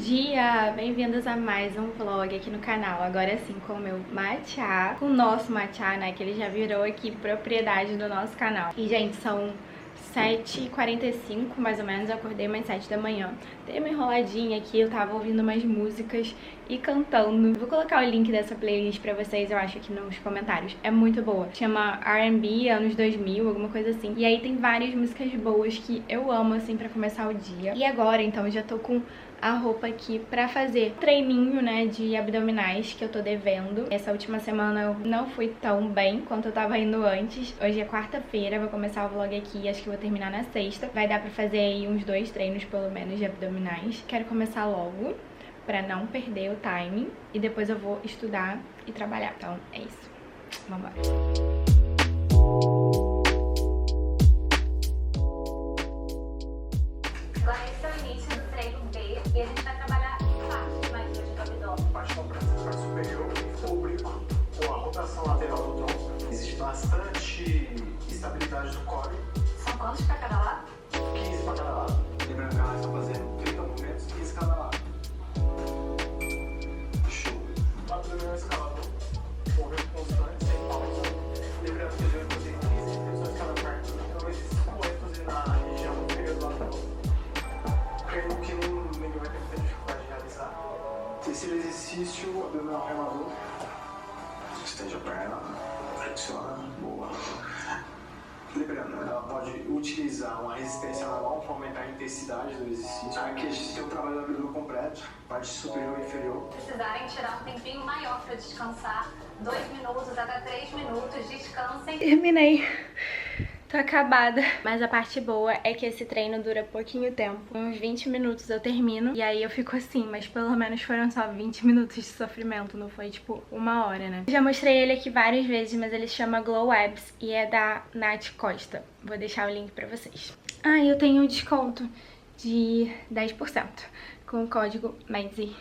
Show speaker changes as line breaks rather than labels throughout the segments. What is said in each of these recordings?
dia! Bem-vindos a mais um vlog aqui no canal. Agora sim com o meu matcha, com o nosso matcha, né, que ele já virou aqui propriedade do nosso canal. E, gente, são 7h45, mais ou menos, eu acordei mais 7 da manhã. Dei uma enroladinha aqui, eu tava ouvindo umas músicas e cantando. Vou colocar o link dessa playlist pra vocês, eu acho, aqui nos comentários. É muito boa. Chama R&B, anos 2000, alguma coisa assim. E aí tem várias músicas boas que eu amo, assim, pra começar o dia. E agora, então, eu já tô com a roupa aqui pra fazer treininho, né, de abdominais que eu tô devendo. Essa última semana eu não fui tão bem quanto eu tava indo antes. Hoje é quarta-feira, vou começar o vlog aqui, acho que vou terminar na sexta. Vai dar pra fazer aí uns 2 treinos, pelo menos, de abdominais. Quero começar logo, pra não perder o timing. E depois eu vou estudar e trabalhar. Então, é isso. Vambora.
E a gente vai trabalhar em partes mais do abdômen.
Parte superior, oblíquo, com a rotação lateral do tronco. Existe bastante estabilidade do core.
São quantos para cada lado?
15 para cada lado. Lembrando que ela está fazendo 30 movimentos, 15 cada lado. Show. O abdominal escalador, movimento constante, sem pausa. Lembrando que eu vou fazer 15 flexões cada parte. Então, esses 5 vai fazer na região inferior do abdômen. Creio que ninguém vai ter muita dificuldade de realizar. Terceiro exercício, abdominal remador. Estende a perna, flexiona, boa. Lembrando, ela pode utilizar uma resistência manual para aumentar a intensidade do exercício. Aqui a gente tem um trabalho do abdômen completo, parte superior e inferior.
Se precisarem tirar um tempinho maior para descansar, 2 minutos até 3 minutos, descansem.
Terminei. Tô acabada. Mas a parte boa é que esse treino dura pouquinho tempo. Uns 20 minutos eu termino. E aí eu fico assim, mas pelo menos foram só 20 minutos de sofrimento. Não foi tipo 1 hora, né? Já mostrei ele aqui várias vezes, mas ele chama Glow Abs e é da Nath Costa. Vou deixar o link pra vocês. Ah, eu tenho um desconto de 10% com o código MEDZI.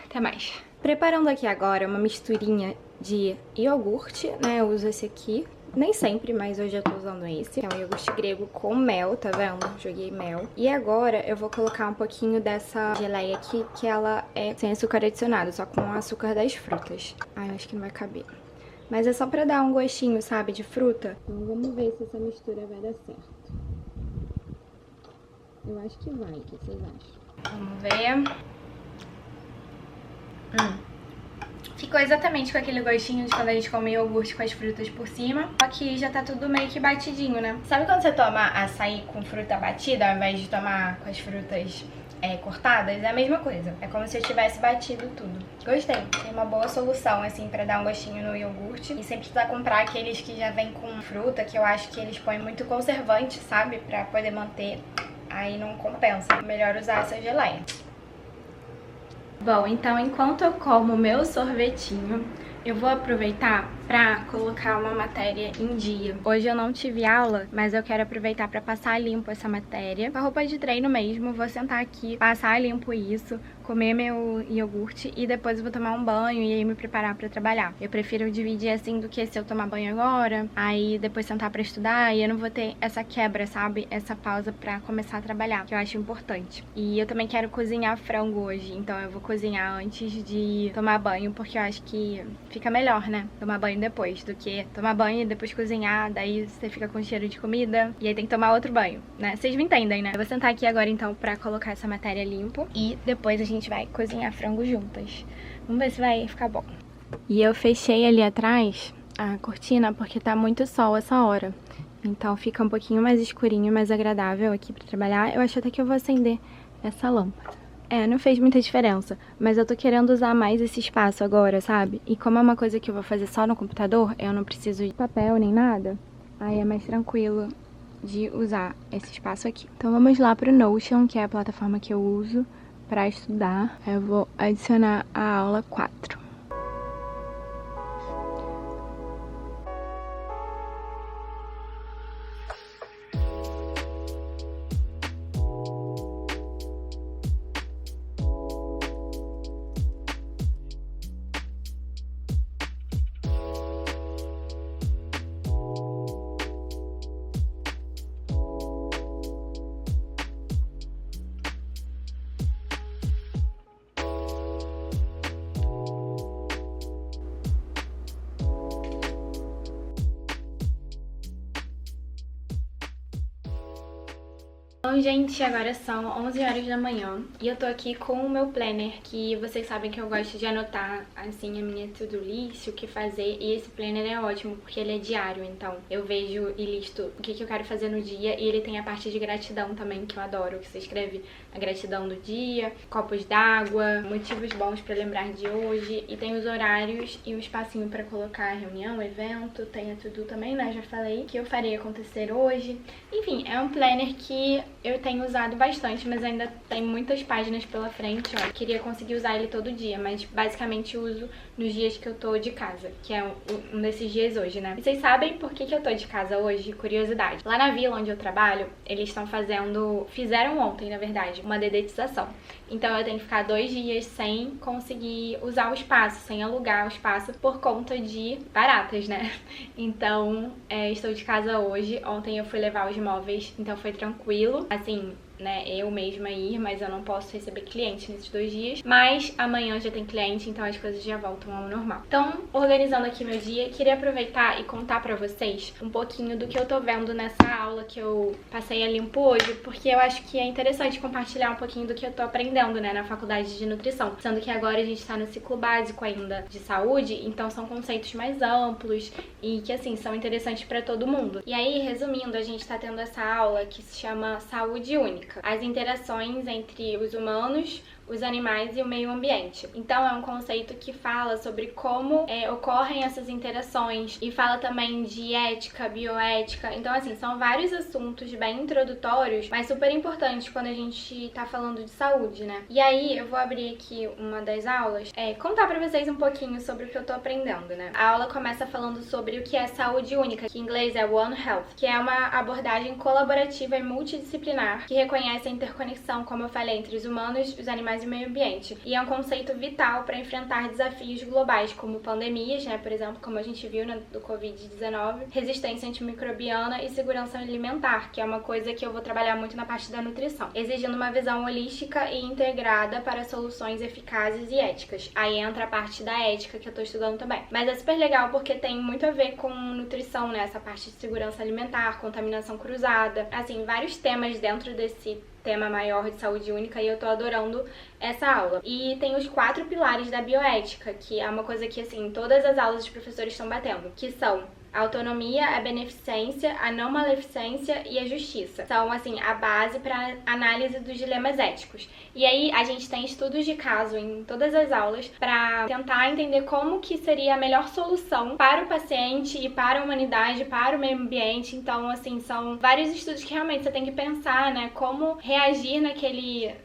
Até mais. Preparando aqui agora uma misturinha de iogurte, né? Eu uso esse aqui. Nem sempre, mas hoje eu tô usando esse. É um iogurte grego com mel, tá vendo? Joguei mel. E agora eu vou colocar um pouquinho dessa geleia aqui, que ela é sem açúcar adicionado, só com o açúcar das frutas. Ai, eu acho que não vai caber. Mas é só pra dar um gostinho, sabe, de fruta. Então vamos ver se essa mistura vai dar certo. Eu acho que vai, o que vocês acham? Vamos ver. Ficou exatamente com aquele gostinho de quando a gente come iogurte com as frutas por cima. Só que já tá tudo meio que batidinho, né? Sabe quando você toma açaí com fruta batida ao invés de tomar com as frutas cortadas? É a mesma coisa. É como se eu tivesse batido tudo. Gostei. Tem uma boa solução, assim, pra dar um gostinho no iogurte. E sempre precisa comprar aqueles que já vêm com fruta, que eu acho que eles põem muito conservante, sabe? Pra poder manter. Aí não compensa. Melhor usar essa geleia. Bom, então enquanto eu como o meu sorvetinho, eu vou aproveitar pra colocar uma matéria em dia. Hoje eu não tive aula, mas eu quero aproveitar pra passar limpo essa matéria. Com a roupa de treino mesmo, vou sentar aqui, passar limpo isso, comer meu iogurte e depois eu vou tomar um banho e aí me preparar pra trabalhar. Eu prefiro dividir assim do que se eu tomar banho agora, aí depois sentar pra estudar e eu não vou ter essa quebra, sabe? Essa pausa pra começar a trabalhar, que eu acho importante. E eu também quero cozinhar frango hoje, então eu vou cozinhar antes de tomar banho, porque eu acho que fica melhor, né? Tomar banho depois, do que tomar banho e depois cozinhar, daí você fica com cheiro de comida e aí tem que tomar outro banho, né? Vocês me entendem, né? Eu vou sentar aqui agora então pra colocar essa matéria limpo e depois a gente vai cozinhar frango juntas. Vamos ver se vai ficar bom. E eu fechei ali atrás a cortina porque tá muito sol essa hora. Então fica um pouquinho mais escurinho, mais agradável aqui pra trabalhar. Eu acho até que eu vou acender essa lâmpada. Não fez muita diferença, mas eu tô querendo usar mais esse espaço agora, sabe? E como é uma coisa que eu vou fazer só no computador, eu não preciso de papel nem nada, aí é mais tranquilo de usar esse espaço aqui. Então vamos lá pro Notion, que é a plataforma que eu uso pra estudar. Eu vou adicionar a aula 4. Bom, gente, agora são 11 horas da manhã e eu tô aqui com o meu planner, que vocês sabem que eu gosto de anotar, assim, a minha to-do list, o que fazer, e esse planner é ótimo porque ele é diário, então eu vejo e listo o que eu quero fazer no dia, e ele tem a parte de gratidão também, que eu adoro, que você escreve a gratidão do dia, copos d'água, motivos bons pra lembrar de hoje, e tem os horários e o espacinho pra colocar reunião, evento, tem a to-do também, né, já falei, que eu farei acontecer hoje. Enfim, é um planner que eu tenho usado bastante, mas ainda tem muitas páginas pela frente, ó. Queria conseguir usar ele todo dia, mas basicamente uso nos dias que eu tô de casa, que é um desses dias hoje, né? E vocês sabem por que eu tô de casa hoje? Curiosidade. Lá na vila onde eu trabalho, eles estão fizeram ontem, na verdade, uma dedetização. Então eu tenho que ficar 2 dias sem conseguir usar o espaço, sem alugar o espaço, por conta de baratas, né? Então, estou de casa hoje. Ontem eu fui levar os móveis, então foi tranquilo. Assim, né, eu mesma ir, mas eu não posso receber cliente nesses 2 dias. Mas amanhã já tem cliente, então as coisas já voltam ao normal. Então, organizando aqui meu dia, queria aproveitar e contar pra vocês um pouquinho do que eu tô vendo nessa aula que eu passei a limpo hoje, porque eu acho que é interessante compartilhar um pouquinho do que eu tô aprendendo, né, na faculdade de nutrição. Sendo que agora a gente tá no ciclo básico ainda de saúde, então são conceitos mais amplos e que, assim, são interessantes pra todo mundo. E aí, resumindo, a gente tá tendo essa aula que se chama Saúde Única. As interações entre os humanos, os animais e o meio ambiente. Então é um conceito que fala sobre como ocorrem essas interações e fala também de ética, bioética. Então, assim, são vários assuntos bem introdutórios, mas super importantes quando a gente tá falando de saúde, né? E aí eu vou abrir aqui uma das aulas, contar pra vocês um pouquinho sobre o que eu tô aprendendo, né? A aula começa falando sobre o que é saúde única, que em inglês é One Health, que é uma abordagem colaborativa e multidisciplinar que reconhece a interconexão, como eu falei, entre os humanos, os animais e o meio ambiente. E é um conceito vital para enfrentar desafios globais, como pandemias, né, por exemplo, como a gente viu do Covid-19, resistência antimicrobiana e segurança alimentar, que é uma coisa que eu vou trabalhar muito na parte da nutrição, exigindo uma visão holística e integrada para soluções eficazes e éticas. Aí entra a parte da ética que eu tô estudando também. Mas é super legal porque tem muito a ver com nutrição, né, essa parte de segurança alimentar, contaminação cruzada, assim, vários temas dentro desse tema maior de saúde única, e eu tô adorando essa aula. E tem os 4 pilares da bioética, que é uma coisa que, assim, todas as aulas os professores estão batendo, que são a autonomia, a beneficência, a não maleficência e a justiça. São, assim, a base para análise dos dilemas éticos. E aí a gente tem estudos de caso em todas as aulas para tentar entender como que seria a melhor solução para o paciente e para a humanidade, para o meio ambiente. Então, assim, são vários estudos que realmente você tem que pensar, né, como reagir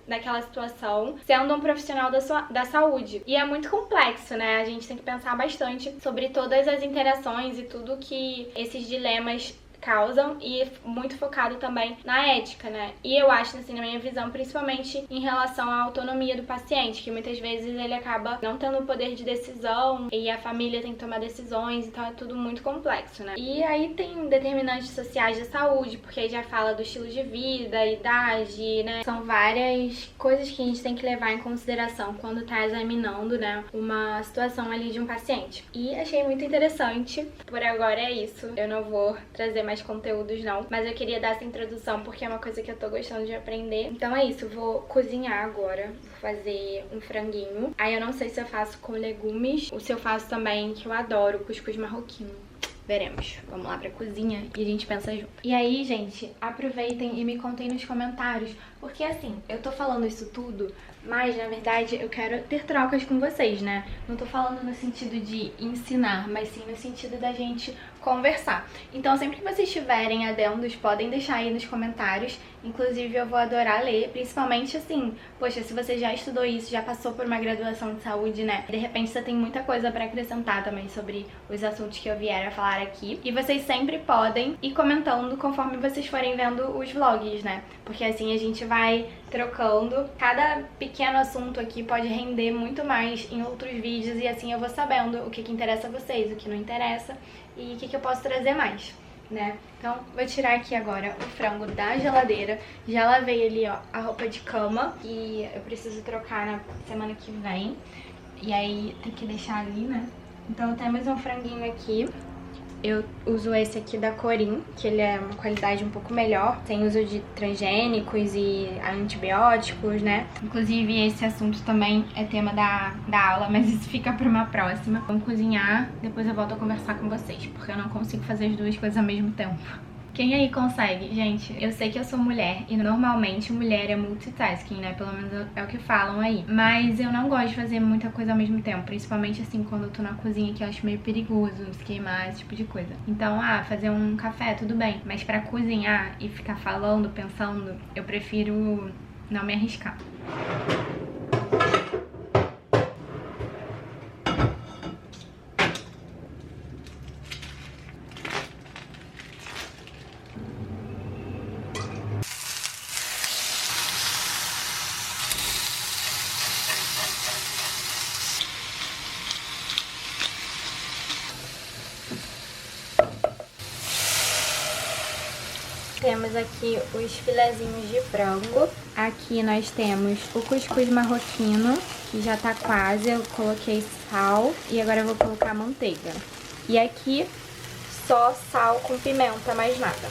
naquela situação, sendo um profissional da saúde. E é muito complexo, né? A gente tem que pensar bastante sobre todas as interações e tudo que esses dilemas causam, e muito focado também na ética, né? E eu acho, assim, na minha visão, principalmente em relação à autonomia do paciente, que muitas vezes ele acaba não tendo o poder de decisão e a família tem que tomar decisões, então é tudo muito complexo, né? E aí tem determinantes sociais da saúde, porque aí já fala do estilo de vida, idade, né? São várias coisas que a gente tem que levar em consideração quando tá examinando, né, uma situação ali de um paciente. E achei muito interessante. Por agora é isso. Eu não vou trazer mais conteúdos não, mas eu queria dar essa introdução porque é uma coisa que eu tô gostando de aprender. Então é isso, vou cozinhar agora, vou fazer um franguinho. Aí eu não sei se eu faço com legumes ou se eu faço também, que eu adoro, cuscuz marroquino. Veremos. Vamos lá pra cozinha e a gente pensa junto. E aí, gente, aproveitem e me contem nos comentários, porque assim, eu tô falando isso tudo, mas na verdade eu quero ter trocas com vocês, né? Não tô falando no sentido de ensinar, mas sim no sentido da gente conversar. Então sempre que vocês tiverem adendos, podem deixar aí nos comentários. Inclusive eu vou adorar ler, principalmente assim, poxa, se você já estudou isso, já passou por uma graduação de saúde, né? De repente você tem muita coisa pra acrescentar também sobre os assuntos que eu vier a falar aqui. E vocês sempre podem ir comentando conforme vocês forem vendo os vlogs, né? Porque assim a gente vai trocando. Cada pequeno assunto aqui pode render muito mais em outros vídeos, e assim eu vou sabendo o que interessa a vocês, o que não interessa e o que eu posso trazer mais, né? Então, vou tirar aqui agora o frango da geladeira. Já lavei ali, ó, a roupa de cama, e eu preciso trocar na semana que vem. E aí tem que deixar ali, né? Então temos um franguinho aqui. Eu uso esse aqui da Corin, que ele é uma qualidade um pouco melhor, sem uso de transgênicos e antibióticos, né? Inclusive esse assunto também é tema da aula, mas isso fica pra uma próxima. Vamos cozinhar, depois eu volto a conversar com vocês, porque eu não consigo fazer as duas coisas ao mesmo tempo. Quem aí consegue? Gente, eu sei que eu sou mulher e normalmente mulher é multitasking, né? Pelo menos é o que falam aí. Mas eu não gosto de fazer muita coisa ao mesmo tempo, principalmente assim quando eu tô na cozinha, que eu acho meio perigoso se queimar, esse tipo de coisa. Então, fazer um café, tudo bem. Mas pra cozinhar e ficar falando, pensando, eu prefiro não me arriscar. Temos aqui os filezinhos de frango. Aqui nós temos o cuscuz marroquino, que já tá quase. Eu coloquei sal e agora eu vou colocar manteiga. E aqui só sal com pimenta, mais nada.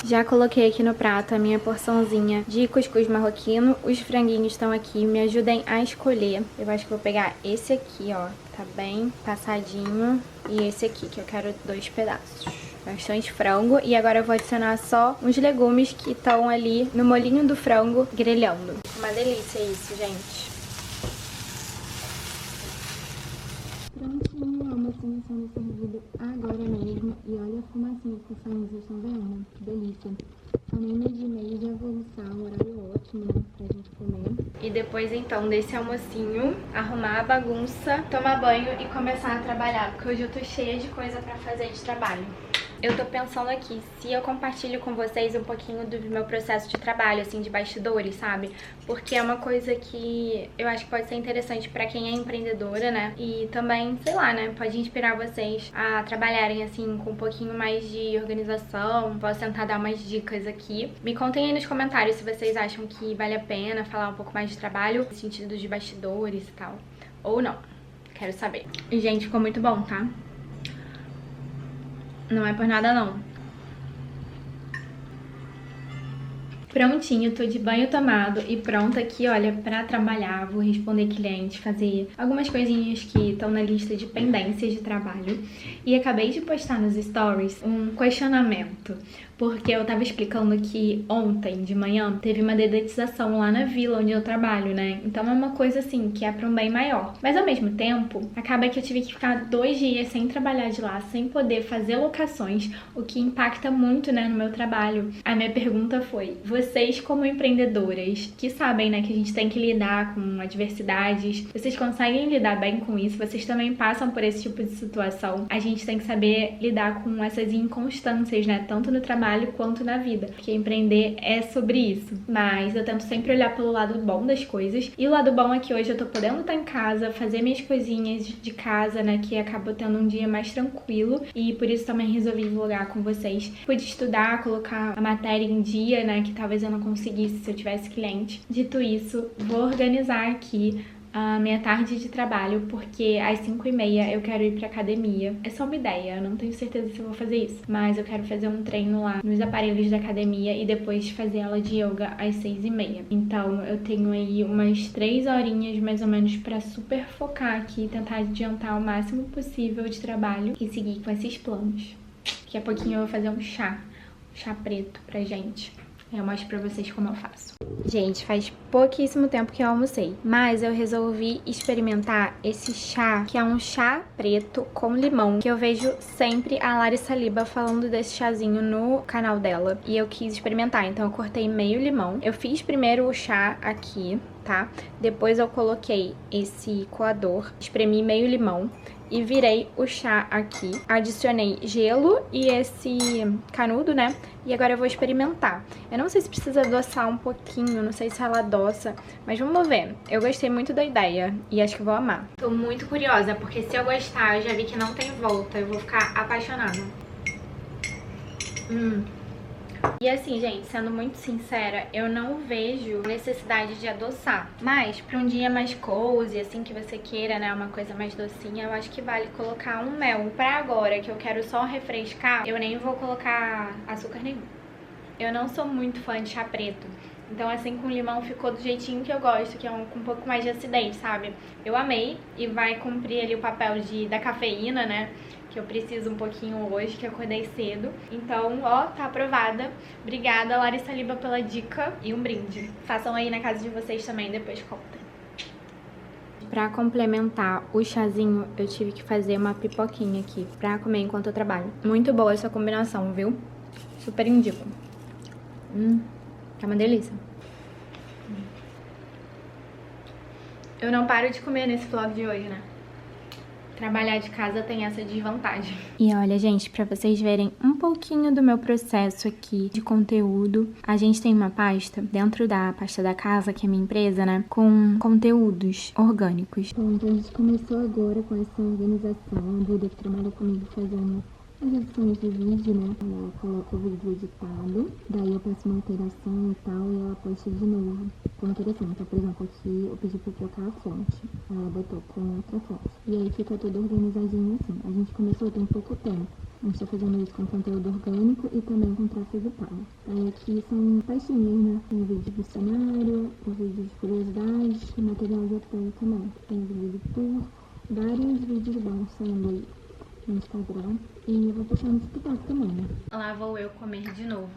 Já coloquei aqui no prato a minha porçãozinha de cuscuz marroquino. Os franguinhos estão aqui, me ajudem a escolher. Eu acho que vou pegar esse aqui, ó, tá bem passadinho. E esse aqui, que eu quero 2 pedaços. Bastante frango. E agora eu vou adicionar só uns legumes que estão ali no molinho do frango grelhando. Uma delícia isso, gente. Prontinho, o almocinho sendo servido agora mesmo. E olha a fumacinha que tá saindo, vocês estão vendo? Que delícia. São nem 12h30, já vou almoçar, um horário ótimo, né, pra gente comer. E depois, então, desse almocinho, arrumar a bagunça, tomar banho e começar a trabalhar. Porque hoje eu tô cheia de coisa pra fazer de trabalho. Eu tô pensando aqui, se eu compartilho com vocês um pouquinho do meu processo de trabalho, assim, de bastidores, sabe? Porque é uma coisa que eu acho que pode ser interessante pra quem é empreendedora, né? E também, sei lá, né? Pode inspirar vocês a trabalharem, assim, com um pouquinho mais de organização. Posso tentar dar umas dicas aqui. Me contem aí nos comentários se vocês acham que vale a pena falar um pouco mais de trabalho, no sentido de bastidores e tal. Ou não. Quero saber. E, gente, ficou muito bom, tá? Não é por nada, não. Prontinho, tô de banho tomado e pronta aqui, olha, pra trabalhar. Vou responder clientes, fazer algumas coisinhas que estão na lista de pendências de trabalho. E acabei de postar nos stories um questionamento, porque eu tava explicando que ontem de manhã teve uma dedetização lá na vila onde eu trabalho, né? Então é uma coisa assim, que é pra um bem maior. Mas ao mesmo tempo, acaba que eu tive que ficar 2 dias sem trabalhar de lá, sem poder fazer locações, o que impacta muito, né, no meu trabalho. A minha pergunta foi: vocês como empreendedoras, que sabem, né, que a gente tem que lidar com adversidades, vocês conseguem lidar bem com isso? Vocês também passam por esse tipo de situação? A gente tem que saber lidar com essas inconstâncias, né, tanto no trabalho quanto na vida, porque empreender é sobre isso. Mas eu tento sempre olhar pelo lado bom das coisas, e o lado bom é que hoje eu tô podendo estar em casa, fazer minhas coisinhas de casa, né, que acabou tendo um dia mais tranquilo, e por isso também resolvi vlogar com vocês. Pude estudar, colocar a matéria em dia, né, que talvez eu não conseguisse se eu tivesse cliente. Dito isso, vou organizar aqui a minha tarde de trabalho, porque às 5h30 eu quero ir pra academia. É só uma ideia, eu não tenho certeza se eu vou fazer isso, mas eu quero fazer um treino lá nos aparelhos da academia e depois fazer aula de yoga às 6h30. Então eu tenho aí umas 3 horinhas mais ou menos pra super focar aqui, tentar adiantar o máximo possível de trabalho e seguir com esses planos. Daqui a pouquinho eu vou fazer um chá preto pra gente. Eu mostro pra vocês como eu faço. Gente, faz pouquíssimo tempo que eu almocei, mas eu resolvi experimentar esse chá, que é um chá preto com limão, que eu vejo sempre a Larissa Liba falando desse chazinho no canal dela, e eu quis experimentar, então eu cortei meio limão. Eu fiz primeiro o chá aqui, tá? Depois eu coloquei esse coador, espremi meio limão e virei o chá aqui. Adicionei gelo e esse canudo, né? E agora eu vou experimentar. Eu não sei se precisa adoçar um pouquinho, não sei se ela adoça, mas vamos ver. Eu gostei muito da ideia e acho que vou amar. Tô muito curiosa, porque se eu gostar, eu já vi que não tem volta. Eu vou ficar apaixonada. E assim, gente, sendo muito sincera, eu não vejo necessidade de adoçar. Mas pra um dia mais cozy, assim, que você queira, né, uma coisa mais docinha, eu acho que vale colocar um mel. Pra agora, que eu quero só refrescar, eu nem vou colocar açúcar nenhum. Eu não sou muito fã de chá preto. Então, assim, com limão ficou do jeitinho que eu gosto, que é com um pouco mais de acidez, sabe? Eu amei e vai cumprir ali o papel da cafeína, né? Que eu preciso um pouquinho hoje, que eu acordei cedo. Então, ó, tá aprovada. Obrigada, Larissa Liba, pela dica e um brinde. Façam aí na casa de vocês também, depois contem. Pra complementar o chazinho, eu tive que fazer uma pipoquinha aqui pra comer enquanto eu trabalho. Muito boa essa combinação, viu? Super indico. É uma delícia. Eu não paro de comer nesse vlog de hoje, né? Trabalhar de casa tem essa desvantagem. E olha, gente, pra vocês verem um pouquinho do meu processo aqui de conteúdo, a gente tem uma pasta dentro da pasta da casa, que é minha empresa, né? Com conteúdos orgânicos. Então, a gente começou agora com essa organização. A Duda, que trabalha comigo, fazendo as edições de vídeo, né? Ela coloca o vídeo editado, daí eu peço uma alteração e tal, e ela posta de novo com alteração. Então, por exemplo, aqui eu pedi pra trocar a fonte, ela botou com outra fonte. E aí fica tudo organizadinho assim. A gente começou tem pouco tempo. A gente tá fazendo isso com conteúdo orgânico e também com tráfego pago. Aí aqui são pastinhas, né? Tem o vídeo do cenário, o vídeo de curiosidades e material de apoio também. Tem o vídeo de tour, vários vídeos bons saindo aí no Instagram. E eu vou postar no TikTok também, né? Lá vou eu comer de novo.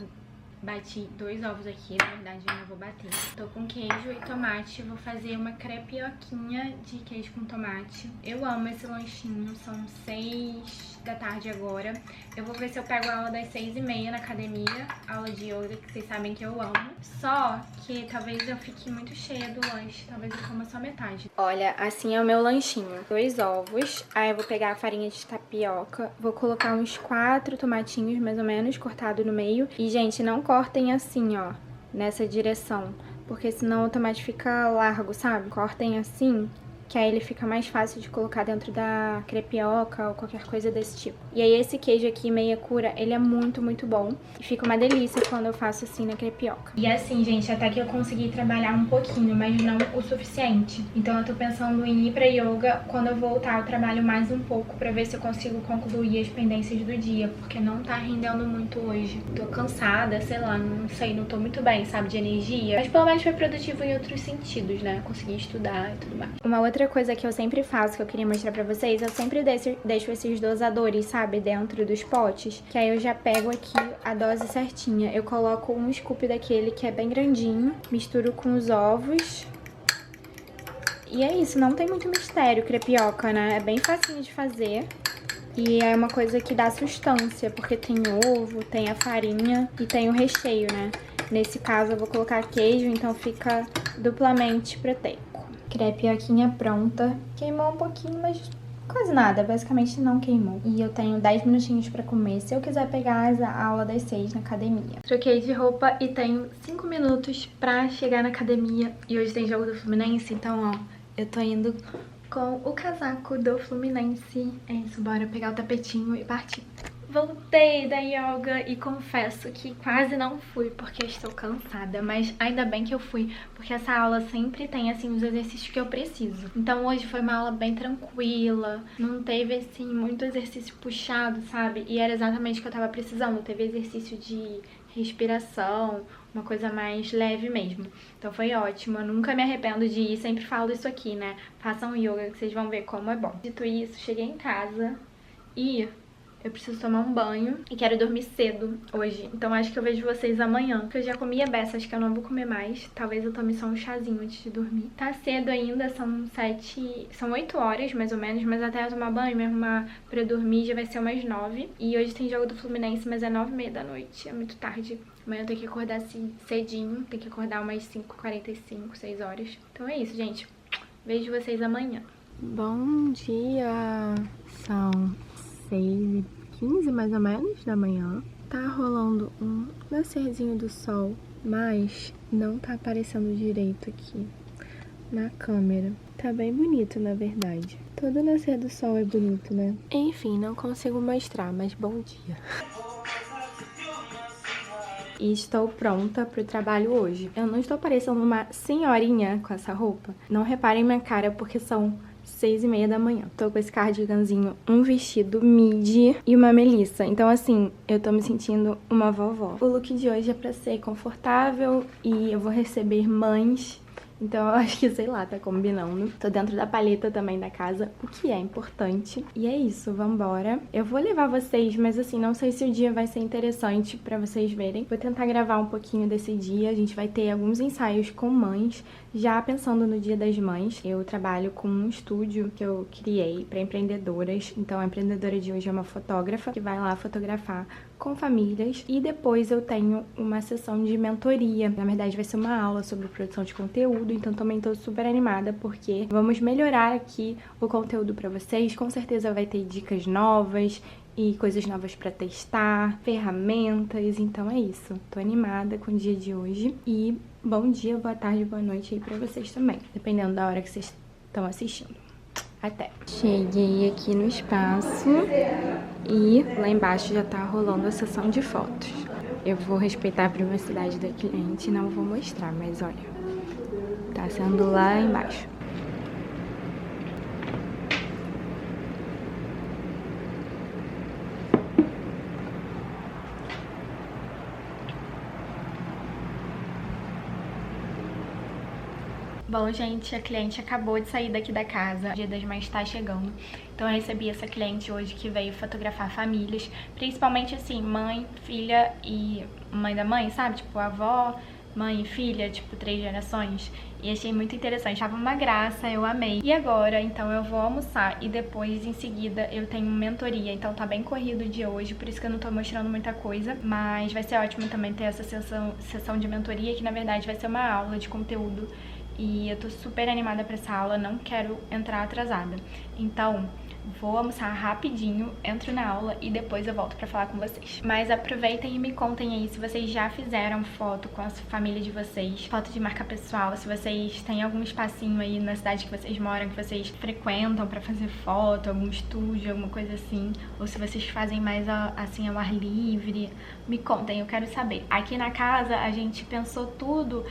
Bati 2 ovos aqui, na verdade eu ainda vou bater. Tô com queijo e tomate, vou fazer uma crepioquinha de queijo com tomate. Eu amo esse lanchinho, são 6 da tarde agora. Eu vou ver se eu pego a aula das 6h30 na academia, aula de yoga, que vocês sabem que eu amo. Só que talvez eu fique muito cheia do lanche, talvez eu coma só metade. Olha, assim é o meu lanchinho. 2 ovos, aí eu vou pegar a farinha de tapioca, vou colocar uns 4 tomatinhos mais ou menos, cortado no meio. E, gente, não cortem assim, ó, nessa direção, porque senão o tomate fica largo, sabe? Cortem assim, que aí ele fica mais fácil de colocar dentro da crepioca ou qualquer coisa desse tipo. E aí esse queijo aqui, meia cura, ele é muito, muito bom. E fica uma delícia quando eu faço assim na crepioca. E assim, gente, até que eu consegui trabalhar um pouquinho, mas não o suficiente. Então eu tô pensando em ir pra yoga. Quando eu voltar, eu trabalho mais um pouco pra ver se eu consigo concluir as pendências do dia, porque não tá rendendo muito hoje. Tô cansada, sei lá, não sei, não tô muito bem, sabe, de energia. Mas pelo menos foi produtivo em outros sentidos, né? Consegui estudar e tudo mais. Uma outra coisa que eu sempre faço, que eu queria mostrar pra vocês, eu sempre deixo esses dosadores, sabe, dentro dos potes, que aí eu já pego aqui a dose certinha. Eu coloco um scoop daquele que é bem grandinho, misturo com os ovos. E é isso, não tem muito mistério, crepioca, né? É bem facinho de fazer. E é uma coisa que dá sustância, porque tem ovo, tem a farinha e tem o recheio, né? Nesse caso eu vou colocar queijo, então fica duplamente proteico. Crepioquinha pronta. Queimou um pouquinho, mas quase nada. Basicamente não queimou. E eu tenho 10 minutinhos pra comer, se eu quiser pegar a aula das 6 na academia. Troquei de roupa e tenho 5 minutos pra chegar na academia. E hoje tem jogo do Fluminense, então, ó, eu tô indo com o casaco do Fluminense. É isso, bora pegar o tapetinho e partir. Voltei da yoga e confesso que quase não fui porque estou cansada, mas ainda bem que eu fui, porque essa aula sempre tem, assim, os exercícios que eu preciso. Então hoje foi uma aula bem tranquila, não teve, assim, muito exercício puxado, sabe? E era exatamente o que eu tava precisando, teve exercício de respiração, uma coisa mais leve mesmo. Então foi ótimo, eu nunca me arrependo de ir, sempre falo isso aqui, né? Façam yoga que vocês vão ver como é bom. Dito isso, cheguei em casa e eu preciso tomar um banho e quero dormir cedo hoje. Então acho que eu vejo vocês amanhã. Porque eu já comi a beça, acho que eu não vou comer mais. Talvez eu tome só um chazinho antes de dormir. Tá cedo ainda, são 8 horas mais ou menos. Mas até eu tomar banho, me arrumar pra dormir já vai ser umas 9. E hoje tem jogo do Fluminense, mas é 9h30 da noite. É muito tarde. Amanhã eu tenho que acordar assim cedinho. Tem que acordar umas 5h45, 6 horas. Então é isso, gente. Vejo vocês amanhã. Bom dia! São 6h15 mais ou menos da manhã. Tá rolando um nascerzinho do sol, mas não tá aparecendo direito aqui na câmera. Tá bem bonito, na verdade. Todo nascer do sol é bonito, né? Enfim, não consigo mostrar, mas bom dia. e estou pronta pro trabalho hoje. Eu não estou parecendo uma senhorinha com essa roupa. Não reparem minha cara porque são 6h30 da manhã. Tô com esse cardiganzinho, um vestido midi e uma melissa. Então, assim, eu tô me sentindo uma vovó. O look de hoje é pra ser confortável e eu vou receber mães. Então eu acho que, sei lá, tá combinando. Tô dentro da paleta também da casa, o que é importante. E é isso, vambora. Eu vou levar vocês, mas assim, não sei se o dia vai ser interessante pra vocês verem. Vou tentar gravar um pouquinho desse dia. A gente vai ter alguns ensaios com mães, já pensando no Dia das Mães. Eu trabalho com um estúdio que eu criei pra empreendedoras. Então a empreendedora de hoje é uma fotógrafa que vai lá fotografar com famílias. E depois eu tenho uma sessão de mentoria. Na verdade vai ser uma aula sobre produção de conteúdo. Então também tô super animada porque vamos melhorar aqui o conteúdo pra vocês. Com certeza vai ter dicas novas e coisas novas pra testar, ferramentas. Então é isso. Tô animada com o dia de hoje. E bom dia, boa tarde, boa noite aí pra vocês também, dependendo da hora que vocês estão assistindo. Até! Cheguei aqui no espaço e lá embaixo já tá rolando a sessão de fotos. Eu vou respeitar a privacidade da cliente, não vou mostrar, mas olha, tá sendo lá embaixo. Bom, gente, a cliente acabou de sair daqui da casa, o Dia das Mães tá chegando. Então eu recebi essa cliente hoje que veio fotografar famílias, principalmente assim, mãe, filha e mãe da mãe, sabe? Tipo, avó, mãe e filha, tipo, 3 gerações. E achei muito interessante, tava uma graça, eu amei. E agora, então, eu vou almoçar e depois, em seguida, eu tenho mentoria. Então tá bem corrido o dia hoje, por isso que eu não tô mostrando muita coisa. Mas vai ser ótimo também ter essa sessão de mentoria, que na verdade vai ser uma aula de conteúdo. E eu tô super animada pra essa aula, não quero entrar atrasada. Então, vou almoçar rapidinho, entro na aula e depois eu volto pra falar com vocês. Mas aproveitem e me contem aí se vocês já fizeram foto com a família de vocês, foto de marca pessoal, se vocês têm algum espacinho aí na cidade que vocês moram, que vocês frequentam pra fazer foto, algum estúdio, alguma coisa assim, ou se vocês fazem mais assim ao ar livre. Me contem, eu quero saber. Aqui na casa a gente pensou tudo,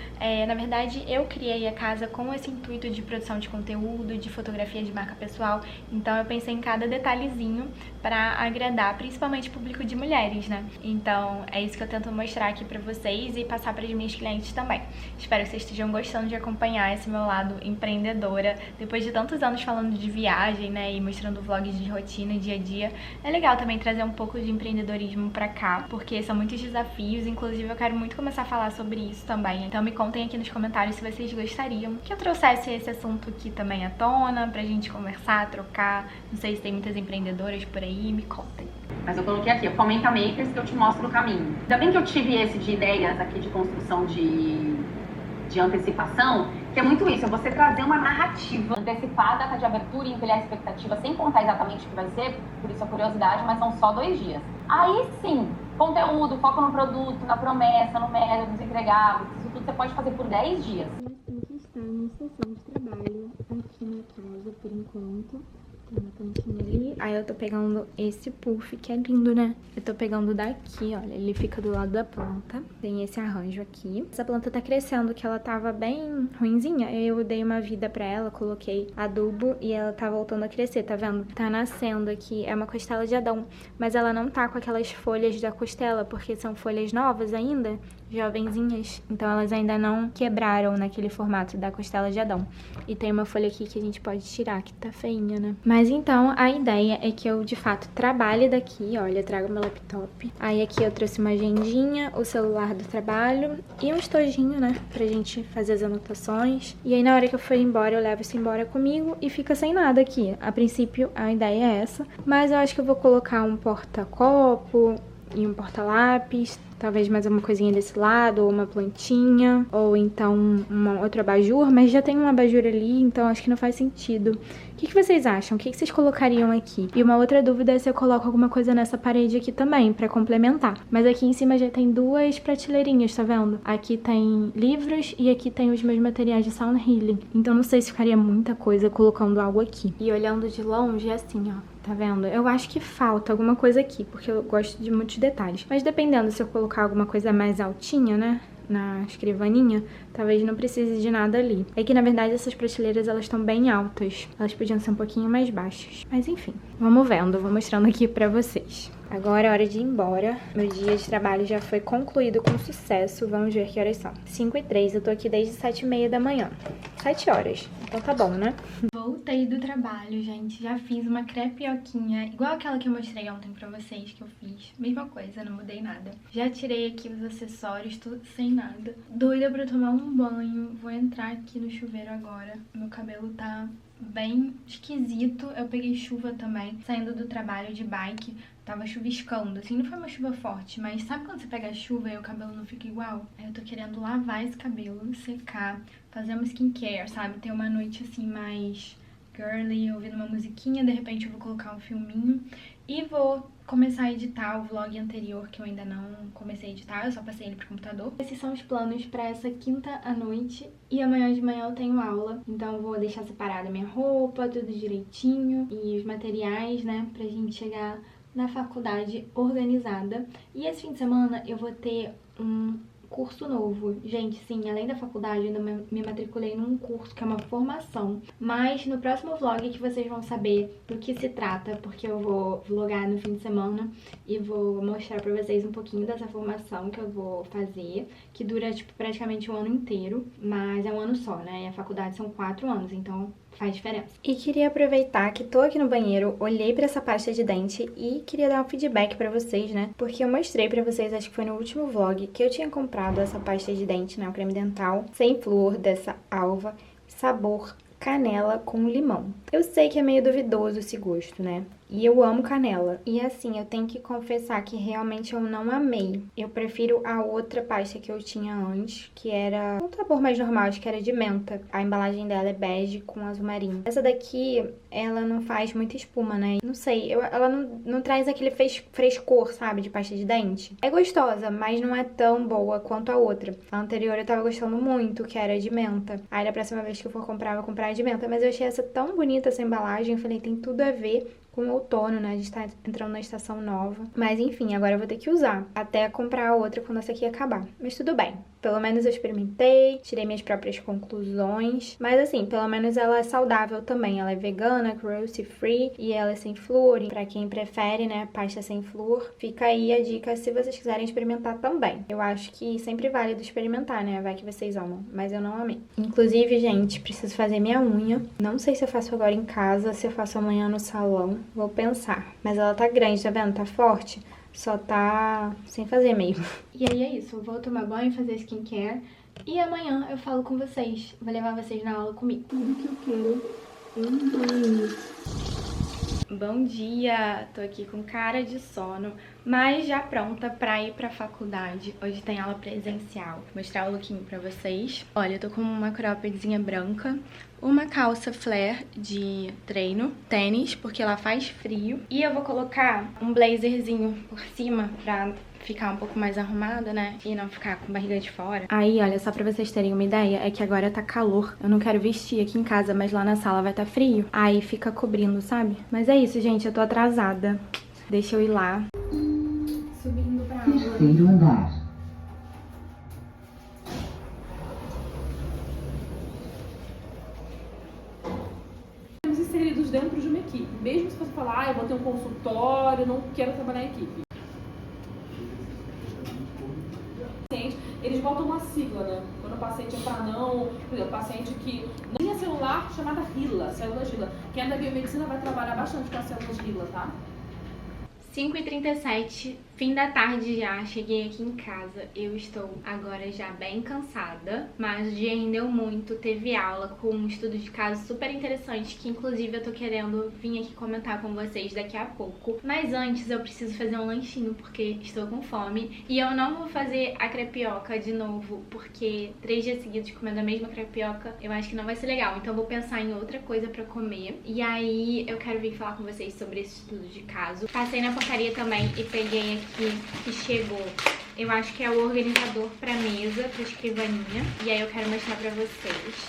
na verdade eu criei a casa com esse intuito de produção de conteúdo, de fotografia de marca pessoal, então eu pensei em cada detalhezinho pra agradar, principalmente o público de mulheres, né? Então é isso que eu tento mostrar aqui pra vocês e passar pras minhas clientes também. Espero que vocês estejam gostando de acompanhar esse meu lado empreendedora, depois de tantos anos falando de viagem, né, e mostrando vlogs de rotina, dia a dia. É legal também trazer um pouco de empreendedorismo pra cá, porque são muitos desafios, inclusive eu quero muito começar a falar sobre isso também. Então me contem aqui nos comentários se vocês gostariam que eu trouxesse esse assunto aqui também à tona, pra gente conversar, trocar. Não sei se tem muitas empreendedoras por aí, me contem.
Mas eu coloquei aqui, Comenta Makers, que eu te mostro o caminho. Ainda bem que eu tive esse de ideias aqui de construção de antecipação, que é muito isso, é você trazer uma narrativa antecipada, de abertura e empilhar a expectativa, sem contar exatamente o que vai ser, por isso a curiosidade, mas são só 2 dias. Aí sim, conteúdo, foco no produto, na promessa, no método, nos entregáveis, isso tudo você pode fazer por 10 dias.
Aqui está a minha sessão de trabalho aqui na casa, por enquanto. Tem uma plantinha ali. Aí eu tô pegando esse puff, que é lindo, né? Eu tô pegando daqui, olha, ele fica do lado da planta. Tem esse arranjo aqui. Essa planta tá crescendo, que ela tava bem ruinzinha. Eu dei uma vida pra ela, coloquei adubo e ela tá voltando a crescer, tá vendo? Tá nascendo aqui, é uma costela de Adão. Mas ela não tá com aquelas folhas da costela, porque são folhas novas ainda, jovenzinhas. Então elas ainda não quebraram naquele formato da costela de Adão. E tem uma folha aqui que a gente pode tirar, que tá feinha, né? Mas então, a ideia é que eu, de fato, trabalhe daqui, olha, eu trago meu laptop. Aí aqui eu trouxe uma agendinha, o celular do trabalho e um estojinho, né, pra gente fazer as anotações. E aí na hora que eu for embora, eu levo isso embora comigo e fica sem nada aqui. A princípio, a ideia é essa, mas eu acho que eu vou colocar um porta-copo e um porta-lápis, talvez mais uma coisinha desse lado, ou uma plantinha, ou então um outro abajur, mas já tem um abajur ali, então acho que não faz sentido. O que vocês acham? O que vocês colocariam aqui? E uma outra dúvida é se eu coloco alguma coisa nessa parede aqui também, pra complementar. Mas aqui em cima já tem 2 prateleirinhas, tá vendo? Aqui tem livros e aqui tem os meus materiais de sound healing. Então não sei se ficaria muita coisa colocando algo aqui. E olhando de longe é assim, ó. Tá vendo? Eu acho que falta alguma coisa aqui, porque eu gosto de muitos detalhes. Mas dependendo se eu colocar colocar alguma coisa mais altinha, né, na escrivaninha, talvez não precise de nada ali. É que, na verdade, essas prateleiras, elas estão bem altas. Elas podiam ser um pouquinho mais baixas. Mas, enfim, vamos vendo. Vou mostrando aqui pra vocês. Agora é hora de ir embora. Meu dia de trabalho já foi concluído com sucesso. Vamos ver que horas são. 5h03, eu tô aqui desde 7h30 da manhã. 7 horas. Então tá bom, né? Voltei do trabalho, gente. Já fiz uma crepioquinha, igual aquela que eu mostrei ontem pra vocês que eu fiz. Mesma coisa, não mudei nada. Já tirei aqui os acessórios, tô sem nada. Doida pra tomar um banho. Vou entrar aqui no chuveiro agora. Meu cabelo tá bem esquisito. Eu peguei chuva também, saindo do trabalho de bike. Tava chuviscando, assim, não foi uma chuva forte, mas sabe quando você pega chuva e o cabelo não fica igual? Aí eu tô querendo lavar esse cabelo, secar, fazer uma skincare, sabe? Ter uma noite, assim, mais girly, ouvindo uma musiquinha, de repente eu vou colocar um filminho e vou começar a editar o vlog anterior, que eu ainda não comecei a editar, eu só passei ele pro computador. Esses são os planos pra essa quinta à noite e amanhã de manhã eu tenho aula, então eu vou deixar separada minha roupa, tudo direitinho e os materiais, né, pra gente chegar na faculdade organizada. E esse fim de semana eu vou ter um curso novo. Gente, sim, além da faculdade, eu ainda me matriculei num curso que é uma formação. Mas no próximo vlog que vocês vão saber do que se trata, porque eu vou vlogar no fim de semana e vou mostrar pra vocês um pouquinho dessa formação que eu vou fazer, que dura, tipo, praticamente um ano inteiro, mas é um ano só, né? E a faculdade são 4 anos, então faz diferença. E queria aproveitar que tô aqui no banheiro, olhei pra essa pasta de dente e queria dar um feedback pra vocês, né? Porque eu mostrei pra vocês, acho que foi no último vlog, que eu tinha comprado essa pasta de dente, né? O creme dental sem flúor dessa Alva, sabor canela com limão. Eu sei que é meio duvidoso esse gosto, né? E eu amo canela. E assim, eu tenho que confessar que realmente eu não amei. Eu prefiro a outra pasta que eu tinha antes, que era um sabor mais normal, acho que era de menta. A embalagem dela é bege com azul marinho. Essa daqui, ela não faz muita espuma, né? Não sei, ela não traz aquele frescor, sabe, de pasta de dente. É gostosa, mas não é tão boa quanto a outra. A anterior eu tava gostando muito, que era de menta. Aí da próxima vez que eu for comprar, eu vou comprar de menta. Mas eu achei essa tão bonita, essa embalagem. Eu falei, tem tudo a ver com o outono, né? A gente tá entrando na estação nova. Mas enfim, agora eu vou ter que usar até comprar a outra quando essa aqui acabar. Mas tudo bem. Pelo menos eu experimentei, tirei minhas próprias conclusões. Mas assim, pelo menos ela é saudável também. Ela é vegana, cruelty free e ela é sem flúor. Pra quem prefere, né, pasta sem flúor, fica aí a dica se vocês quiserem experimentar também. Eu acho que sempre é válido experimentar, né? Vai que vocês amam. Mas eu não amei. Inclusive, gente, preciso fazer minha unha. Não sei se eu faço agora em casa, se eu faço amanhã no salão. Vou pensar. Mas ela tá grande, tá vendo? Tá forte. Só tá sem fazer mesmo. E aí é isso. Eu vou tomar banho, fazer skincare. E amanhã eu falo com vocês. Vou levar vocês na aula comigo. Tudo que eu quero é um banho. Bom dia! Tô aqui com cara de sono, mas já pronta pra ir pra faculdade. Hoje tem aula presencial. Vou mostrar o lookinho pra vocês. Olha, eu tô com uma croppedzinha branca, uma calça flare de treino, tênis, porque ela faz frio. E eu vou colocar um blazerzinho por cima pra ficar um pouco mais arrumada, né? E não ficar com barriga de fora. Aí, olha, só pra vocês terem uma ideia, é que agora tá calor. Eu não quero vestir aqui em casa, mas lá na sala vai tá frio. Aí fica cobrindo, sabe? Mas é isso, gente, eu tô atrasada. Deixa eu ir lá. Subindo pra aula.
Terceiro andar.
Temos inseridos dentro de uma equipe. Mesmo se você falar, eu vou ter um consultório, não quero trabalhar em equipe. Eles botam uma sigla, né? Quando o paciente é para não... Por exemplo, paciente que não tinha celular chamada RILA, células RILA. Quem é da biomedicina vai trabalhar bastante com as células RILA, tá?
5h37, fim da tarde já, cheguei aqui em casa. Eu estou agora já bem cansada, mas o dia rendeu muito. Teve aula com um estudo de caso super interessante, que inclusive eu tô querendo vir aqui comentar com vocês daqui a pouco. Mas antes eu preciso fazer um lanchinho, porque estou com fome. E eu não vou fazer a crepioca de novo, porque 3 dias seguidos comendo a mesma crepioca, eu acho que não vai ser legal. Então eu vou pensar em outra coisa pra comer. E aí eu quero vir falar com vocês sobre esse estudo de caso. Passei na portaria também e peguei aqui que chegou. Eu acho que é o organizador pra mesa, pra escrivaninha. E aí eu quero mostrar pra vocês.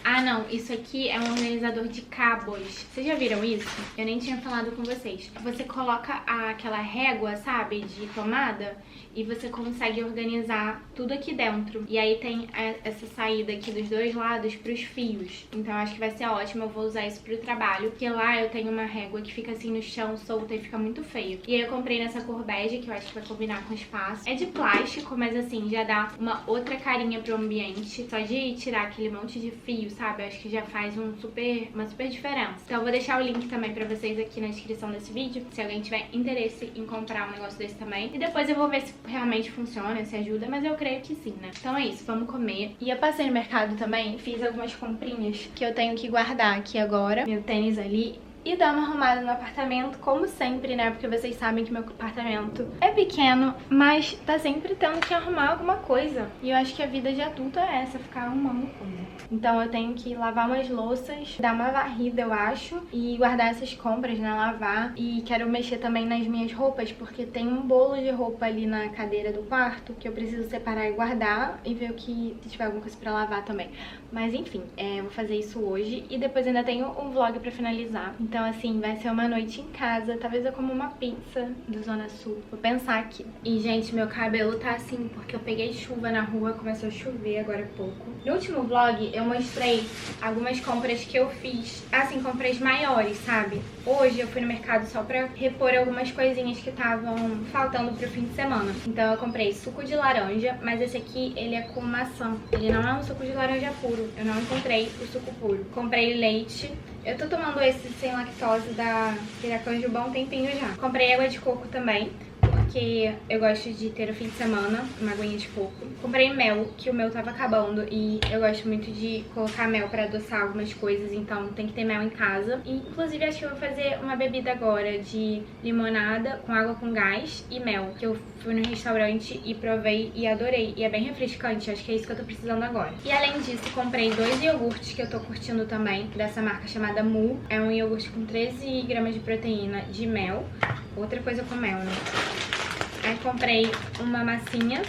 Ah, não, isso aqui é um organizador de cabos. Vocês já viram isso? Eu nem tinha falado com vocês. Você coloca aquela régua, sabe, de tomada, e você consegue organizar tudo aqui dentro. E aí tem essa saída aqui dos dois lados pros fios. Então eu acho que vai ser ótimo, eu vou usar isso pro trabalho. Porque lá eu tenho uma régua que fica assim no chão, solta, e fica muito feio. E aí eu comprei nessa cor bege, que eu acho que vai combinar com o espaço. É de plástico, mas assim, já dá uma outra carinha pro ambiente. Só de tirar aquele monte de fio, sabe? Eu acho que já faz uma super diferença. Então eu vou deixar o link também pra vocês aqui na descrição desse vídeo, se alguém tiver interesse em comprar um negócio desse também. E depois eu vou ver se realmente funciona, se ajuda, mas eu creio que sim, né? Então é isso, vamos comer. E eu passei no mercado também, fiz algumas comprinhas que eu tenho que guardar aqui agora. Meu tênis ali. E dar uma arrumada no apartamento, como sempre, né? Porque vocês sabem que meu apartamento é pequeno, mas tá sempre tendo que arrumar alguma coisa. E eu acho que a vida de adulto é essa, ficar arrumando coisa. Então eu tenho que lavar umas louças, dar uma varrida, eu acho, e guardar essas compras, né? Lavar. E quero mexer também nas minhas roupas, porque tem um bolo de roupa ali na cadeira do quarto que eu preciso separar e guardar e ver se tiver alguma coisa pra lavar também. Mas enfim, eu vou fazer isso hoje e depois ainda tenho um vlog pra finalizar. Então assim, vai ser uma noite em casa, talvez eu como uma pizza do Zona Sul. Vou pensar aqui. E gente, meu cabelo tá assim porque eu peguei chuva na rua, começou a chover agora há pouco. No último vlog eu mostrei algumas compras que eu fiz, assim, compras maiores, sabe? Hoje eu fui no mercado só pra repor algumas coisinhas que estavam faltando pro fim de semana. Então eu comprei suco de laranja, mas esse aqui ele é com maçã. Ele não é um suco de laranja puro, eu não encontrei o suco puro. Comprei leite. Eu tô tomando esse sem lactose da Piracanjuba há um tempinho já. Comprei água de coco também, porque eu gosto de ter no fim de semana uma aguinha de coco. Comprei mel, que o meu tava acabando e eu gosto muito de colocar mel pra adoçar algumas coisas, então tem que ter mel em casa. E, inclusive, acho que eu vou fazer uma bebida agora de limonada com água com gás e mel, que eu fui no restaurante e provei e adorei. E é bem refrescante, acho que é isso que eu tô precisando agora. E além disso, comprei 2 iogurtes que eu tô curtindo também, dessa marca chamada Mu. É um iogurte com 13 gramas de proteína de mel. Outra coisa com mel, né? Aí comprei uma massinha,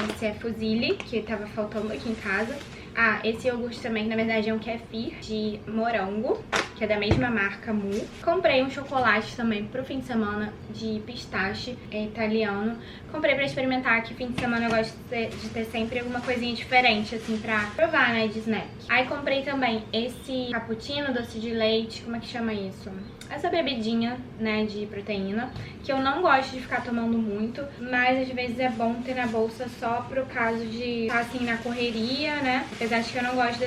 esse é fusilli, que tava faltando aqui em casa. Ah, esse iogurte também, na verdade, é um kefir de morango, que é da mesma marca Mu. Comprei um chocolate também pro fim de semana de pistache, é italiano. Comprei pra experimentar, que fim de semana eu gosto de ter sempre alguma coisinha diferente, assim, pra provar, né, de snack. Aí comprei também esse cappuccino, doce de leite, como é que chama isso? Essa bebidinha, né, de proteína, que eu não gosto de ficar tomando muito, mas às vezes é bom ter na bolsa só pro caso de estar, assim, na correria, né? Apesar de que eu não gosto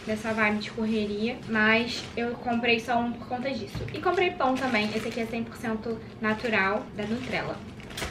dessa vibe de correria, mas eu comprei só um por conta disso. E comprei pão também, esse aqui é 100% natural, da Nutella.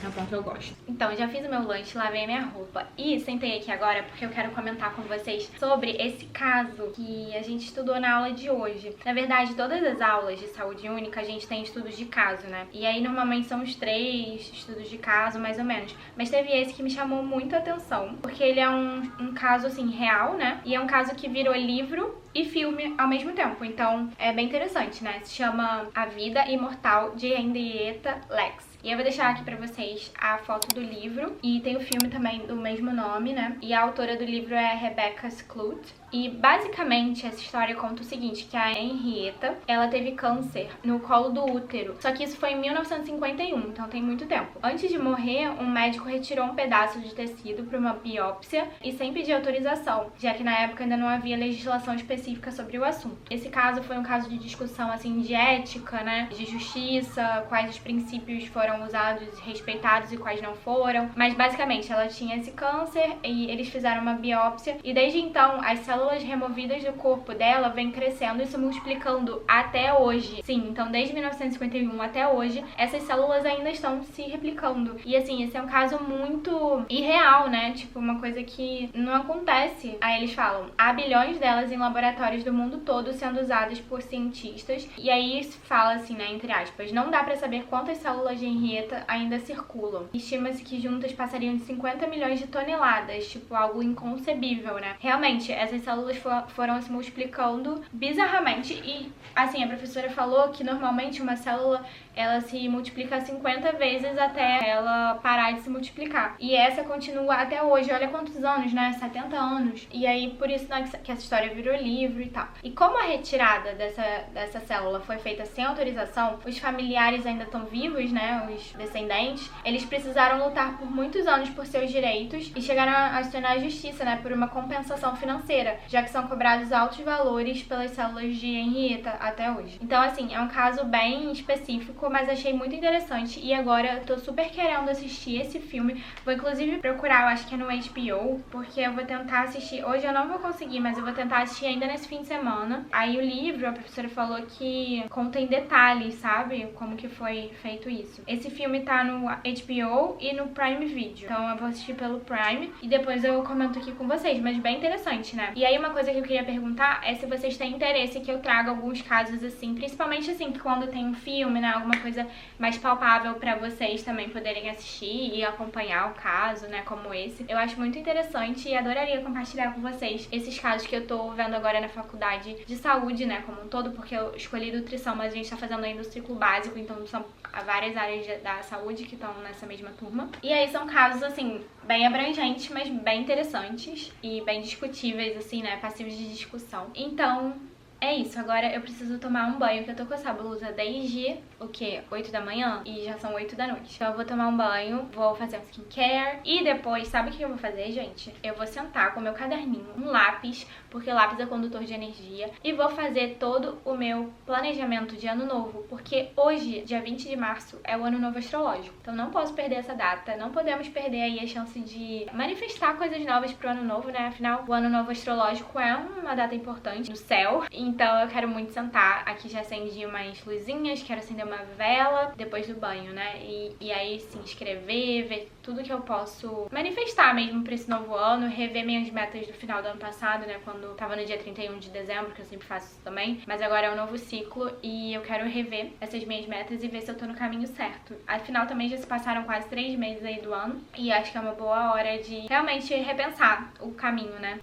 É o pão que eu gosto. Então, já fiz o meu lanche, lavei a minha roupa e sentei aqui agora porque eu quero comentar com vocês sobre esse caso que a gente estudou na aula de hoje. Na verdade, todas as aulas de saúde única a gente tem estudos de caso, né? E aí, normalmente, são os 3 estudos de caso, mais ou menos. Mas teve esse que me chamou muito a atenção, porque ele é um caso, assim, real, né? E é um caso que virou livro e filme ao mesmo tempo. Então, é bem interessante, né? Se chama A Vida Imortal de Henrietta Lacks. E eu vou deixar aqui pra vocês a foto do livro. E tem o filme também do mesmo nome, né? E a autora do livro é Rebecca Skloot. E basicamente essa história conta o seguinte, que a Henrietta, ela teve câncer no colo do útero. Só que isso foi em 1951, então tem muito tempo. Antes de morrer, um médico retirou um pedaço de tecido para uma biópsia e sem pedir autorização, já que na época ainda não havia legislação específica sobre o assunto. Esse caso foi um caso de discussão, assim, de ética, né? De justiça, quais os princípios foram usados e respeitados e quais não foram. Mas basicamente ela tinha esse câncer e eles fizeram uma biópsia e desde então as células removidas do corpo dela vem crescendo e se multiplicando até hoje. Sim, então desde 1951 até hoje, essas células ainda estão se replicando. E assim, esse é um caso muito irreal, né? Tipo, uma coisa que não acontece. Aí eles falam, há bilhões delas em laboratórios do mundo todo sendo usadas por cientistas. E aí fala assim, né, entre aspas, não dá pra saber quantas células de Henrietta ainda circulam. Estima-se que juntas passariam de 50 milhões de toneladas, tipo, algo inconcebível, né? Realmente, essas células foram se multiplicando bizarramente. E, assim, a professora falou que normalmente uma célula, ela se multiplica 50 vezes até ela parar de se multiplicar. E essa continua até hoje. Olha quantos anos, né? 70 anos. E aí, por isso, né, que essa história virou livro e tal. E como a retirada dessa célula foi feita sem autorização, os familiares ainda estão vivos, né? Os descendentes, eles precisaram lutar por muitos anos por seus direitos e chegaram a acionar a justiça, né? Por uma compensação financeira, já que são cobrados altos valores pelas células de Henrietta até hoje. Então, assim, é um caso bem específico, mas achei muito interessante e agora eu tô super querendo assistir esse filme. Vou inclusive procurar, eu acho que é no HBO, porque eu vou tentar assistir. Hoje eu não vou conseguir, mas eu vou tentar assistir ainda nesse fim de semana. Aí o livro, a professora falou que conta em detalhes, sabe? Como que foi feito isso. Esse filme tá no HBO e no Prime Video. Então eu vou assistir pelo Prime e depois eu comento aqui com vocês, mas bem interessante, né? E aí uma coisa que eu queria perguntar é se vocês têm interesse que eu traga alguns casos assim, principalmente assim, quando tem um filme, né? Alguma coisa mais palpável pra vocês também poderem assistir e acompanhar o caso, né? Como esse. Eu acho muito interessante e adoraria compartilhar com vocês esses casos que eu tô vendo agora na faculdade de saúde, né? Como um todo, porque eu escolhi nutrição, mas a gente tá fazendo ainda o ciclo básico, então são várias áreas da saúde que estão nessa mesma turma. E aí são casos, assim, bem abrangentes, mas bem interessantes e bem discutíveis, assim, né? Passíveis de discussão. Então, é isso. Agora eu preciso tomar um banho, que eu tô com essa blusa desde, o quê? 8 da manhã? E já são 8 da noite. Então eu vou tomar um banho, vou fazer um skincare e depois, sabe o que eu vou fazer, gente? Eu vou sentar com meu caderninho, um lápis, porque o lápis é condutor de energia, e vou fazer todo o meu planejamento de ano novo, porque hoje, dia 20 de março, é o ano novo astrológico. Então não posso perder essa data, não podemos perder aí a chance de manifestar coisas novas pro ano novo, né? Afinal, o ano novo astrológico é uma data importante no céu. Então eu quero muito sentar. Aqui já acendi umas luzinhas, quero acender uma vela depois do banho, né? E aí se inscrever, ver tudo que eu posso manifestar mesmo pra esse novo ano, rever minhas metas do final do ano passado, né? Quando tava no dia 31 de dezembro, que eu sempre faço isso também. Mas agora é um novo ciclo e eu quero rever essas minhas metas e ver se eu tô no caminho certo. Afinal, também já se passaram quase 3 meses aí do ano e acho que é uma boa hora de realmente repensar o caminho, né?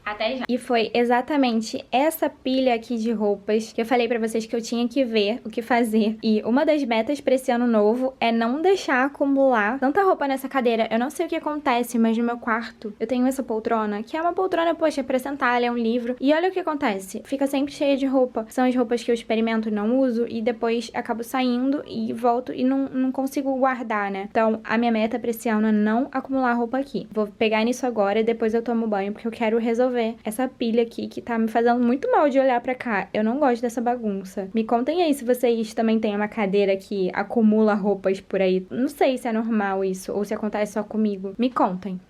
Até já. E foi exatamente essa pilha aqui de roupas que eu falei pra vocês que eu tinha que ver o que fazer. E uma das metas pra esse ano novo é não deixar acumular tanta roupa nessa cadeira. Eu não sei o que acontece, mas no meu quarto eu tenho essa poltrona, que é uma poltrona, poxa, pra sentar, ler um livro. E olha o que acontece. Fica sempre cheia de roupa. São as roupas que eu experimento e não uso e depois acabo saindo e volto e não consigo guardar, né? Então, a minha meta pra esse ano é não acumular roupa aqui. Vou pegar nisso agora e depois eu tomo banho, porque eu quero resolver essa pilha aqui que tá me fazendo muito mal de olhar pra cá. Eu não gosto dessa bagunça. Me contem aí se vocês também têm uma cadeira que acumula roupas por aí. Não sei se é normal isso ou se acontece só comigo. Me contem.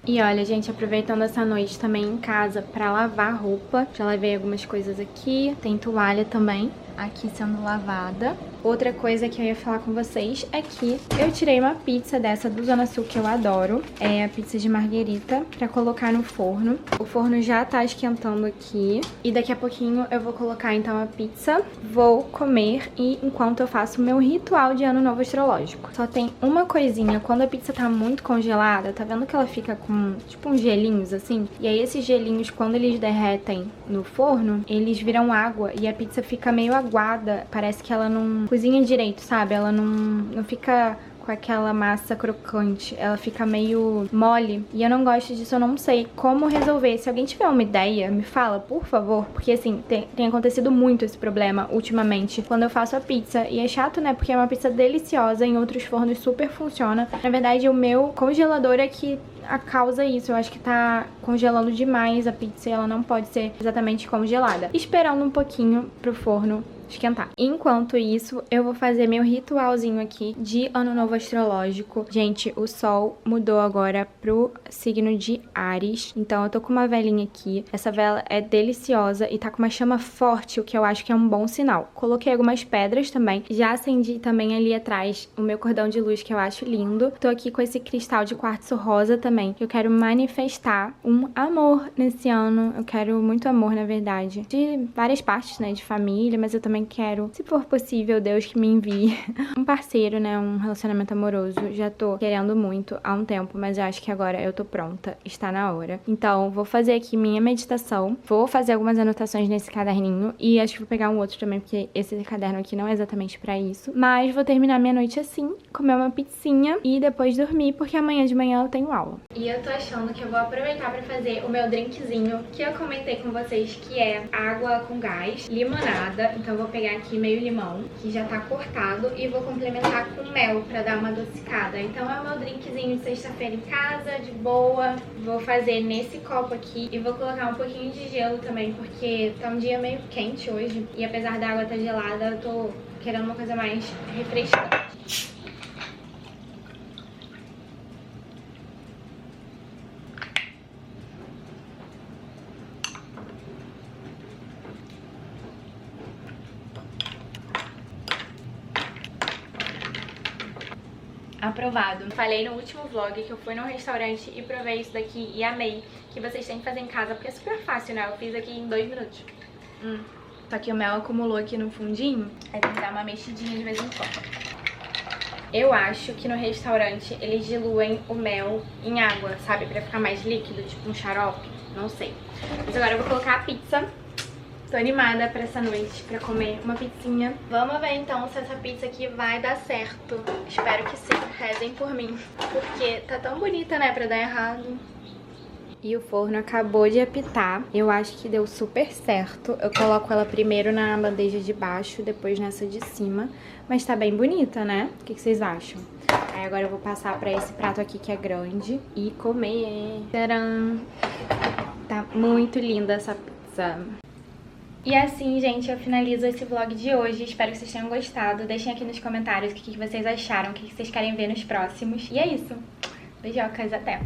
E olha, gente, aproveitando essa noite também em casa pra lavar roupa. Já lavei algumas coisas aqui. Tem toalha também aqui sendo lavada. Outra coisa que eu ia falar com vocês é que eu tirei uma pizza dessa do Zona Sul que eu adoro. É a pizza de marguerita pra colocar no forno. O forno já tá esquentando aqui. E daqui a pouquinho eu vou colocar então a pizza. Vou comer e enquanto eu faço o meu ritual de ano novo astrológico. Só tem uma coisinha. Quando a pizza tá muito congelada, tá vendo que ela fica com tipo uns gelinhos assim? E aí esses gelinhos, quando eles derretem no forno, eles viram água e a pizza fica meio aguada. Parece que ela não cozinha direito, sabe? Ela não fica com aquela massa crocante, ela fica meio mole. E eu não gosto disso, eu não sei como resolver. Se alguém tiver uma ideia, me fala, por favor. Porque assim, tem acontecido muito esse problema ultimamente quando eu faço a pizza. E é chato, né? Porque é uma pizza deliciosa, em outros fornos super funciona. Na verdade, o meu congelador é que causa isso. Eu acho que tá congelando demais a pizza e ela não pode ser exatamente congelada. Esperando um pouquinho pro forno esquentar. Enquanto isso, eu vou fazer meu ritualzinho aqui de ano novo astrológico. Gente, o sol mudou agora pro signo de Áries. Então eu tô com uma velinha aqui. Essa vela é deliciosa e tá com uma chama forte, o que eu acho que é um bom sinal. Coloquei algumas pedras também. Já acendi também ali atrás o meu cordão de luz, que eu acho lindo. Tô aqui com esse cristal de quartzo rosa também, que eu quero manifestar um amor nesse ano. Eu quero muito amor, na verdade. De várias partes, né? De família, mas eu também também quero, se for possível, Deus que me envie um parceiro, né, um relacionamento amoroso. Já tô querendo muito há um tempo, mas eu acho que agora eu tô pronta, está na hora. Então, vou fazer aqui minha meditação, vou fazer algumas anotações nesse caderninho e acho que vou pegar um outro também, porque esse caderno aqui não é exatamente pra isso. Mas vou terminar minha noite assim, comer uma pizzinha e depois dormir, porque amanhã de manhã eu tenho aula. E eu tô achando que eu vou aproveitar pra fazer o meu drinkzinho, que eu comentei com vocês, que é água com gás, limonada. Então eu vou pegar aqui meio limão, que já tá cortado, e vou complementar com mel pra dar uma adocicada. Então é o meu drinkzinho de sexta-feira em casa, de boa. Vou fazer nesse copo aqui e vou colocar um pouquinho de gelo também, porque tá um dia meio quente hoje. E apesar da água estar gelada, eu tô querendo uma coisa mais refrescante. Aprovado. Falei no último vlog que eu fui num restaurante e provei isso daqui e amei. Que vocês têm que fazer em casa, porque é super fácil, né? Eu fiz aqui em 2 minutos. Só que o mel acumulou aqui no fundinho, aí tem que dar uma mexidinha de vez em quando. Eu acho que no restaurante eles diluem o mel em água, sabe? Pra ficar mais líquido, tipo um xarope. Não sei. Mas agora eu vou colocar a pizza. Tô animada pra essa noite, pra comer uma pizzinha. Vamos ver então se essa pizza aqui vai dar certo. Espero que sim, rezem por mim. Porque tá tão bonita, né, pra dar errado. E o forno acabou de apitar. Eu acho que deu super certo. Eu coloco ela primeiro na bandeja de baixo, depois nessa de cima. Mas tá bem bonita, né? O que vocês acham? Aí agora eu vou passar pra esse prato aqui que é grande e comer. Tcharam! Tá muito linda essa pizza. E assim, gente, eu finalizo esse vlog de hoje. Espero que vocês tenham gostado. Deixem aqui nos comentários o que vocês acharam, o que vocês querem ver nos próximos. E é isso. Beijocas, até!